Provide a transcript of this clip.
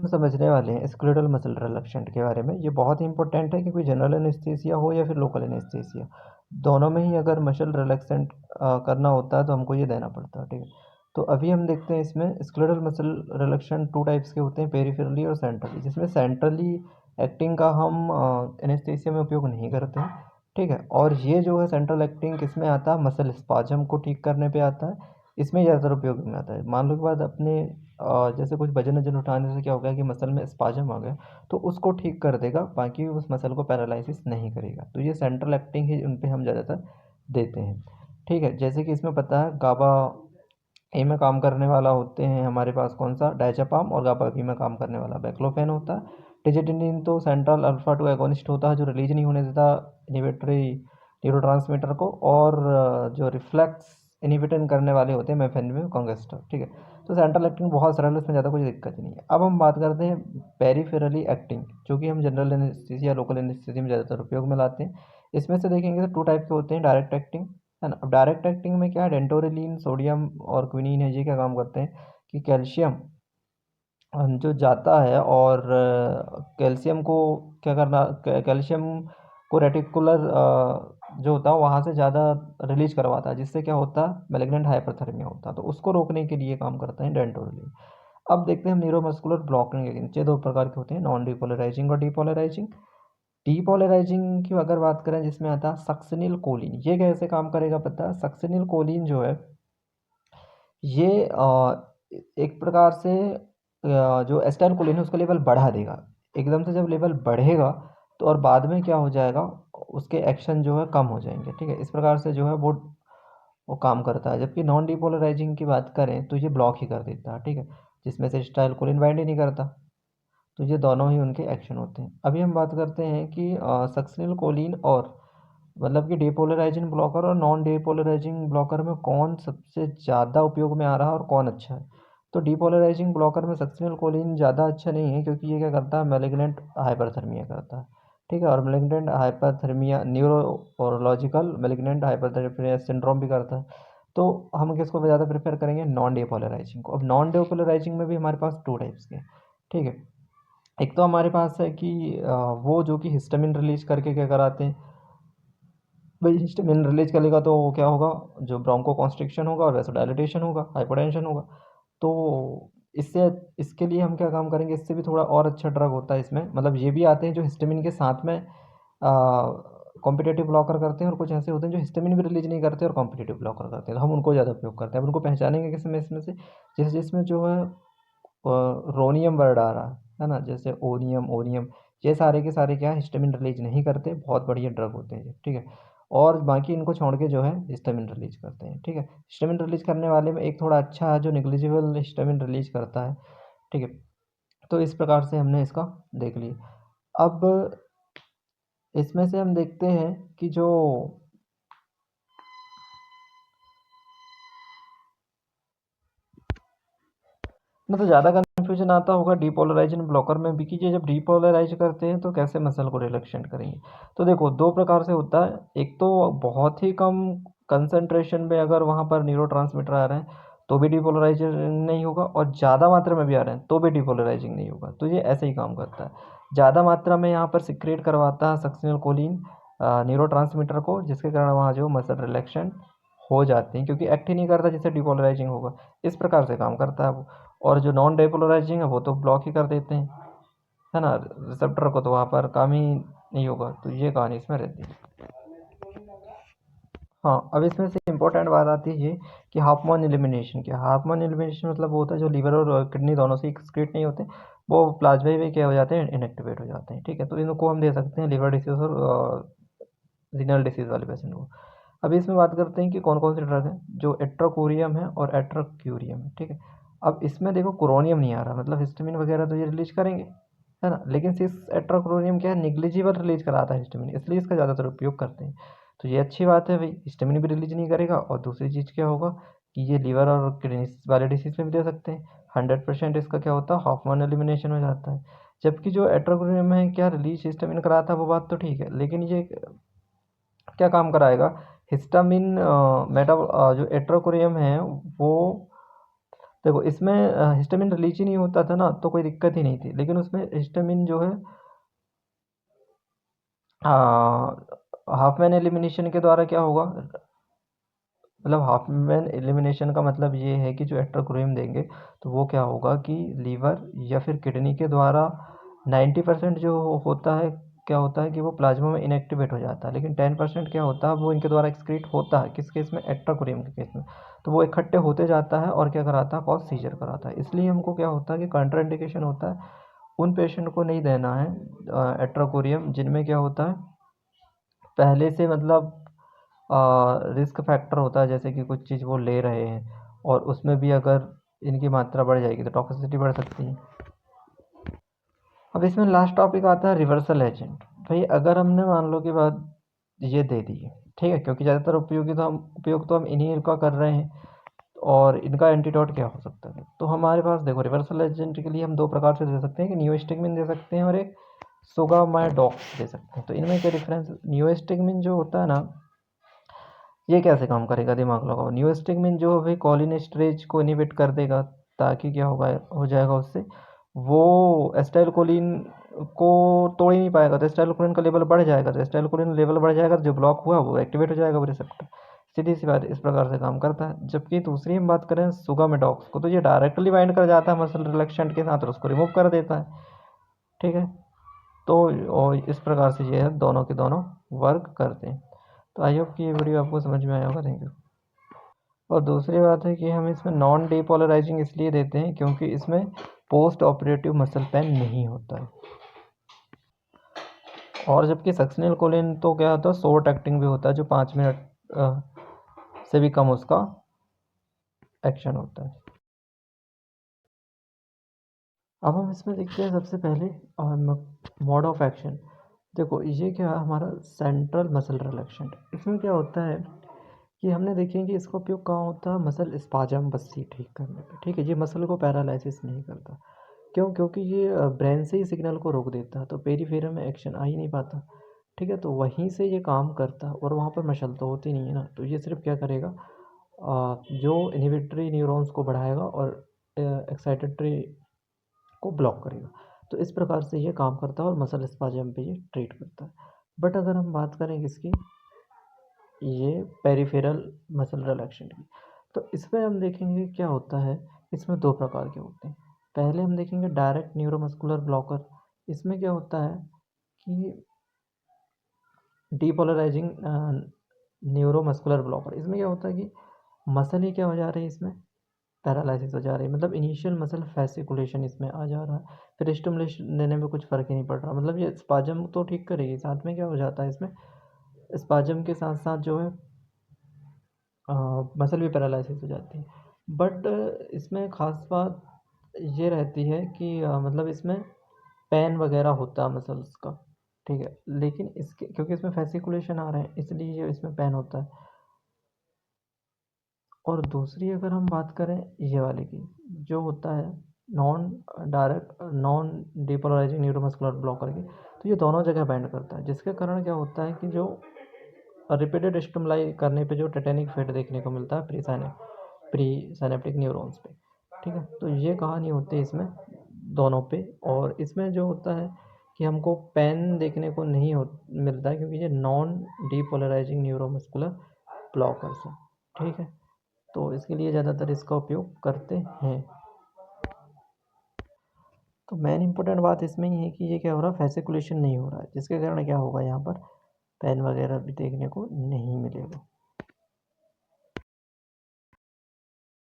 समझने वाले हैं स्क्लेरल मसल रिलैक्सेंट के बारे में। ये बहुत ही इंपॉर्टेंट है कि कोई जनरल एनेस्थीसिया हो या फिर लोकल एनेस्थीसिया, दोनों में ही अगर मसल रिलैक्सेंट करना होता है तो हमको ये देना पड़ता है, ठीक है। तो अभी हम देखते हैं इसमें scleral muscle relaxant two types के होते हैं, पेरिफेरली और सेंट्रली, जिसमें सेंट्रली एक्टिंग का हम एनेस्थीसिया में उपयोग नहीं करते हैं, ठीक है। और ये जो है सेंट्रल एक्टिंग किस में आता है, मसल स्पाजम को ठीक करने पे आता है, इसमें ज़्यादातर उपयोग में आता है। मान लो के बाद अपने जैसे कुछ वजन वजन उठाने से क्या हो गया कि मसल में स्पाजम आ गया, तो उसको ठीक कर देगा, बाकी उस मसल को पैरालिसिस नहीं करेगा। तो ये सेंट्रल एक्टिंग है, उन पे हम ज़्यादातर देते हैं, ठीक है। जैसे कि इसमें पता है गाबा ए में काम करने वाला होते हैं हमारे पास कौन सा, डायज़ेपाम, और गाबा बी में काम करने वाला बैक्लोफेन होता है। टिजिटिनिन तो सेंट्रल अल्फा टू एगोनिस्ट होता है, जो रिलीज नहीं होने देता इनिबिटरी न्यूरोट्रांसमीटर को, और जो रिफ्लेक्स इनिबिटन करने वाले होते हैं मेफेनमिन कॉन्गेस्टर, ठीक है। तो सेंट्रल एक्टिंग बहुत सरल है, उसमें ज़्यादा कोई दिक्कत नहीं है। अब हम बात करते हैं पेरिफेरली एक्टिंग, जो कि हम जनरल एनेस्थीसिया या लोकल एनेस्थीसिया में ज़्यादातर उपयोग में लाते हैं। इसमें से देखेंगे तो टू टाइप के होते हैं, डायरेक्ट एक्टिंग, है ना। अब डायरेक्ट एक्टिंग में क्या है, डेंटोरिलीन, सोडियम और क्विनीन है, ये क्या काम करते हैं कि कैल्शियम जो जाता है और कैल्शियम को क्या करना, कैल्शियम को रेटिकुलर जो होता है वहाँ से ज़्यादा रिलीज करवाता है, जिससे क्या होता है, मैलिग्नेंट हाइपरथर्मिया होता है। तो उसको रोकने के लिए काम करते हैं डेंटोरिलीन। अब देखते हैं हम न्यूरोमस्कुलर ब्लॉकिंग एजेंट, ये दो प्रकार के होते हैं, नॉन डिपोलराइजिंग और डिपोलराइजिंग। डिपोलराइजिंग की अगर बात करें, जिसमें आता है सक्सिनिल कोलिन, ये कैसे काम करेगा पता है। सक्सिनिल कोलिन जो है ये एक प्रकार से जो एसिटाइल कोलिन है उसका लेवल बढ़ा देगा। एकदम से जब लेवल बढ़ेगा तो और बाद में क्या हो जाएगा, उसके एक्शन जो है कम हो जाएंगे, ठीक है। इस प्रकार से जो है वो काम करता है। जबकि नॉन डिपोलराइजिंग की बात करें तो ये ब्लॉक ही कर देता है, ठीक है, जिसमें से एसिटाइल कोलिन बाइंड ही नहीं करता। तो ये दोनों ही उनके एक्शन होते हैं। अभी हम बात करते हैं कि सक्सिनिल कोलिन और मतलब कि डिपोलराइजिंग ब्लॉकर और नॉन डिपोलराइजिंग ब्लॉकर में कौन सबसे ज़्यादा उपयोग में आ रहा है और कौन अच्छा है। तो डिपोलराइजिंग ब्लॉकर में सक्सिनिल कोलिन ज़्यादा अच्छा नहीं है, क्योंकि ये क्या करता है, मैलिग्नेंट हाइपरथर्मिया करता है, ठीक है। और malignant hyperthermia neurological malignant hyperthermia syndrome भी करता है। तो हम किसको ज़्यादा प्रेफर करेंगे, नॉन डिपोलराइजिंग को। अब नॉन डिपोलराइजिंग में भी हमारे पास टू टाइप्स के, ठीक है। एक तो हमारे पास है कि वो जो कि हिस्टामिन रिलीज करके क्या कराते हैं, भाई हिस्टामिन रिलीज करेगा तो क्या होगा, जो ब्रोंको कॉन्स्ट्रिक्शन होगा और वैसोडाइलेटेशन होगा, हाइपोटेंशन होगा। तो इससे इसके लिए हम क्या काम करेंगे, इससे भी थोड़ा और अच्छा ड्रग होता है इसमें, मतलब ये भी आते हैं जो हिस्टामिन के साथ में कॉम्पिटेटिव ब्लॉकर करते हैं, और कुछ ऐसे होते हैं जो हिस्टामिन भी रिलीज नहीं करते और कॉम्पिटेटिव ब्लॉकर करते हैं, तो हम उनको ज़्यादा उपयोग करते हैं। अब उनको पहचानेंगे किसमें, इसमें से जिसमें जो है रोनियम वर्ड आ रहा है ना, जैसे ओनियम, ओनियम, ये सारे के सारे क्या है, हिस्टामिन रिलीज नहीं करते, बहुत बढ़िया ड्रग होते हैं ये, ठीक है। और बाकी इनको छोड़ के जो है हिस्टामिन रिलीज करते हैं, ठीक है। हिस्टामिन रिलीज करने वाले में एक थोड़ा अच्छा है जो निग्लिजिबल हिस्टामिन रिलीज करता है, ठीक है। तो इस प्रकार से हमने इसका देख लिया। अब इसमें से हम देखते हैं कि जो ना, तो ज़्यादा कन्फ्यूजन आता होगा डिपोलराइजन ब्लॉकर में भी कि ये जब डिपोलराइज करते हैं तो कैसे मसल को रिलैक्सेंट करेंगे। तो देखो दो प्रकार से होता है, एक तो बहुत ही कम कंसंट्रेशन में अगर वहाँ पर न्यूरोट्रांसमीटर आ रहे हैं तो भी डिपोलराइजिंग नहीं होगा, और ज़्यादा मात्रा में भी आ रहे हैं तो भी डिपोलराइजिंग नहीं होगा। तो ये ऐसे ही काम करता है, ज़्यादा मात्रा में यहाँ पर सिक्रेट करवाता है सक्सिनल कोलिन न्यूरोट्रांसमीटर को, जिसके कारण वहाँ जो मसल रिलैक्सेंट हो जाते हैं, क्योंकि एक्ट ही नहीं करता जिससे डिपोलराइजिंग होगा। इस प्रकार से काम करता है वो। और जो नॉन डिपोलराइजिंग है वो तो ब्लॉक ही कर देते हैं, है ना, रिसेप्टर को, तो वहाँ पर काम ही नहीं होगा। तो ये कहानी इसमें रहती है। हाँ, अब इसमें से इम्पोर्टेंट बात आती है ये कि हाफमैन एलिमिनेशन क्या है। हाफमैन एलिमिनेशन मतलब वो होता है जो लीवर और किडनी दोनों से एक्सक्रीट नहीं होते, वो प्लाज्मा में क्या हो जाते हैं, इनएक्टिवेट हो जाते हैं, ठीक है। तो इनको हम दे सकते हैं लिवर डिसीज और रीनल डिसीज वाले पेशेंट को। अभी इसमें बात करते हैं कि कौन कौन से ड्रग हैं, जो एट्रोकोरियम है और एट्रोक्यूरियम है, ठीक है। अब इसमें देखो क्रोनियम नहीं आ रहा, मतलब हिस्टामिन वगैरह तो ये रिलीज करेंगे, है ना, लेकिन सिर्फ एट्रोक्रोनियम क्या है, निग्लिजिबल रिलीज कराता है हिस्टामिन, इसलिए इसका ज़्यादातर उपयोग करते हैं। तो ये अच्छी बात है भाई, हिस्टामिन भी रिलीज नहीं करेगा, और दूसरी चीज़ क्या होगा कि ये लीवर और किडनी वाले डिसीज में भी दे सकते हैं। 100% इसका क्या होता है, हाफमैन एलिमिनेशन हो जाता है। जबकि जो एट्रोक्रोनियम है क्या रिलीज हिस्टामिन कराता है, वो बात तो ठीक है, लेकिन ये क्या काम कराएगा, हिस्टामिन मेटा जो एट्रोकोरियम है वो देखो इसमें हिस्टामिन रिलीज ही नहीं होता था ना, तो कोई दिक्कत ही नहीं थी, लेकिन उसमें हिस्टामिन जो है हाफमैन एलिमिनेशन के द्वारा क्या होगा, मतलब हाफमैन एलिमिनेशन का मतलब ये है कि जो एट्रोक्रोम देंगे तो वो क्या होगा कि लीवर या फिर किडनी के द्वारा 90% जो होता है, क्या होता है कि वो प्लाज्मा में इनएक्टिवेट हो जाता है, लेकिन 10% क्या होता है वो इनके द्वारा एक्सक्रीट होता है, किस केस में, एट्रोक्रोम के केस में। तो वो इकट्ठे होते जाता है और क्या कराता है, कॉज सीजर कराता है। इसलिए हमको क्या होता है कि कंट्राइंडिकेशन होता है, उन पेशेंट को नहीं देना है एट्रोकोरियम जिनमें क्या होता है पहले से, मतलब रिस्क फैक्टर होता है, जैसे कि कुछ चीज़ वो ले रहे हैं और उसमें भी अगर इनकी मात्रा बढ़ जाएगी तो टॉक्सिसिटी बढ़ सकती है। अब इसमें लास्ट टॉपिक आता है रिवर्सल एजेंट। भाई अगर हमने मान लो कि बात ये दे दी है, ठीक है, क्योंकि ज़्यादातर उपयोग तो हम इन्हीं का कर रहे हैं, और इनका एंटीडोट क्या हो सकता है, तो हमारे पास देखो रिवर्सल एजेंट के लिए हम दो प्रकार से दे सकते हैं कि नियोस्टिगमिन दे सकते हैं और एक सुगामाइडॉक्स दे सकते हैं। तो इनमें क्या डिफरेंस है, नियोस्टिगमिन जो होता है ना, ये कैसे काम करेगा, दिमाग लगाओ। न्यूस्टिगमिन जो है कोलिनेस्टरेज को इनिबिट कर देगा, ताकि क्या होगा, हो जाएगा उससे वो एस्टाइल कोलिन को तोड़ ही नहीं पाएगा, तो एस्टाइल कोलिन का लेवल बढ़ जाएगा, तो एस्टाइल कोलिन लेवल बढ़ जाएगा तो जो ब्लॉक हुआ वो एक्टिवेट हो जाएगा वो रिसेप्टर। सीधी सी बात, इस प्रकार से काम करता है। जबकि दूसरी हम बात करें सुगामेडॉक्स को, तो ये डायरेक्टली बाइंड कर जाता है मसल रिलैक्सेंट के साथ और उसको रिमूव कर देता है, ठीक है। तो और इस प्रकार से ये है, दोनों के दोनों वर्क करते हैं। तो आई होप कि ये वीडियो आपको समझ में आया होगा। Thank you. और दूसरी बात है कि हम इसमें नॉन डीपोलराइजिंग इसलिए देते हैं क्योंकि इसमें पोस्ट ऑपरेटिव मसल पेन नहीं होता है। और जबकि सक्शनल कोलिन तो क्या होता है, शॉर्ट एक्टिंग भी होता है, जो 5 मिनट से भी कम उसका एक्शन होता है। अब हम इसमें देखते हैं सबसे पहले मोड ऑफ एक्शन। देखो ये क्या है, हमारा सेंट्रल मसल रिलैक्सेंट। इसमें क्या होता है कि हमने देखें कि इसका उपयोग कहाँ होता है, मसल स्पाजम बस्सी ठीक करने पे, ठीक है। ये मसल को पैरालिसिस नहीं करता, क्यों, क्योंकि ये ब्रेन से ही सिग्नल को रोक देता है, तो पेरीफेरम में एक्शन आ ही नहीं पाता, ठीक है। तो वहीं से ये काम करता है, और वहाँ पर मसल तो होती नहीं है ना, तो ये सिर्फ क्या करेगा, जो इनहिबिटरी न्यूरॉन्स को बढ़ाएगा और एक्साइटेटरी को ब्लॉक करेगा। तो इस प्रकार से ये काम करता है और मसल स्पाजम पे ये ट्रीट करता है। बट अगर हम बात करें किसकी, ये पेरिफेरल मसल रिलैक्सेंट की, तो इसमें हम देखेंगे क्या होता है। इसमें दो प्रकार के होते हैं। पहले हम देखेंगे डायरेक्ट न्यूरोमस्कुलर ब्लॉकर। इसमें क्या होता है कि डीपोलराइजिंग न्यूरोमस्कुलर ब्लॉकर, इसमें क्या होता है कि मसल ही क्या हो जा रही है, इसमें पैरालिसिस हो जा रही है, मतलब इनिशियल मसल फैसिकुलेशन इसमें आ जा रहा है, फिर स्टिमुलेशन देने में कुछ फ़र्क ही नहीं पड़ रहा, मतलब ये स्पाजम तो ठीक करेगी, साथ में क्या हो जाता है इसमें, स्पाजम के साथ साथ जो है मसल भी पैरालिसिस हो जाती है। बट इसमें ख़ास बात ये रहती है कि मतलब इसमें पेन वगैरह होता है मसल्स का, ठीक है, लेकिन इसके क्योंकि इसमें फैसिकुलेशन आ रहे हैं इसलिए ये इसमें पेन होता है। और दूसरी अगर हम बात करें ये वाले की, जो होता है non direct non depolarising neuromuscular blocker की, तो ये दोनों जगह बैंड करता है, जिसके कारण क्या होता है कि जो रिपीटेड स्टिमुलाई करने पे जो टेटेनिक इफेक्ट देखने को मिलता है प्री साइनेप्टिक न्यूरॉन्स पे, ठीक है। तो ये कहानी होती है इसमें दोनों पे। और इसमें जो होता है कि हमको पेन देखने को नहीं मिलता है, क्योंकि ये नॉन डीपोलराइजिंग न्यूरोमस्कुलर ब्लॉकर्स है, ठीक है। तो इसके लिए ज़्यादातर इसका उपयोग करते हैं। तो मेन इंपॉर्टेंट बात इसमें ही है कि ये क्या हो रहा है, फैसिकुलेशन नहीं हो रहा है, जिसके कारण क्या होगा, यहाँ पर पेन वगैरह भी देखने को नहीं मिलेगा।